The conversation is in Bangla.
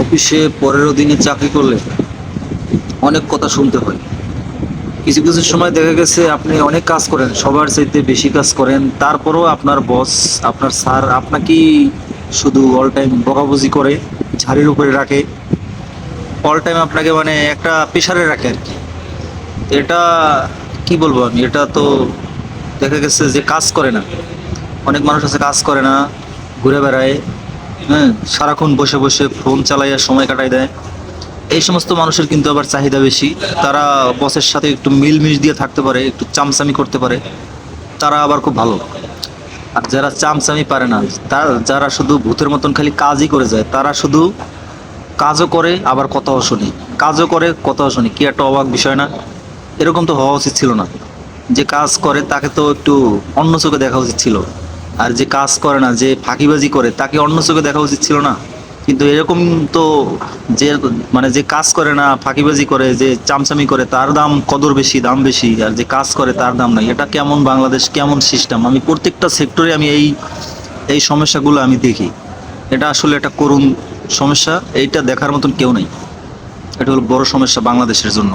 অফিসে 15 দিনে চাকরি করলে অনেক কথা শুনতে হয়। কিছু কিছু সময় দেখা গেছে আপনি অনেক কাজ করেন, সবার চাইতে বেশি কাজ করেন, তারপরও আপনার বস, আপনার স্যার আপনাকেই শুধু অল টাইম বকাবজি করে, ঝাড়ির উপরে রাখে, অল টাইম আপনাকে মানে একটা প্রেশারে রাখে আর কি। এটা কি বলবো আমি, এটা তো দেখা গেছে যে কাজ করে না। অনেক মানুষ আছে কাজ করে না, ঘুরে বেড়ায়, হ্যাঁ, সারাক্ষণ বসে বসে ফোন চালাইয়া সময় কাটায় দেয়। এই সমস্ত মানুষের কিন্তু আবার চাহিদা বেশি। তারা বসের সাথে একটু মিলমিশ দিয়ে থাকতে পারে, একটু চামচামি করতে পারে, তারা আবার খুব ভালো। আর যারা চামচামি পারে না, তার যারা শুধু ভূতের মতন খালি কাজই করে যায়, তারা শুধু কাজও করে আবার কথাও শুনি, কাজও করে কথাও শুনি, কি একটা অবাক বিষয় না? এরকম তো হওয়া উচিত ছিল না। যে কাজ করে তাকে তো একটু অন্য চোখে দেখা উচিত ছিল, আর যে কাজ করে না, যে ফাঁকিবাজি করে, তাকে অন্য চোখে দেখা উচিত ছিল না। কিন্তু এরকম তো, যে মানে যে কাজ করে না, ফাঁকিবাজি করে, যে চামচামি করে, তার দাম কদর বেশি, দাম বেশি, আর যে কাজ করে তার দাম নাই। এটা কেমন বাংলাদেশ, কেমন সিস্টেম? আমি প্রত্যেকটা সেক্টরে আমি এই এই সমস্যাগুলো আমি দেখি। এটা আসলে একটা করুণ সমস্যা, এইটা দেখার মতন কেউ নেই। এটা হলো বড় সমস্যা বাংলাদেশের জন্য।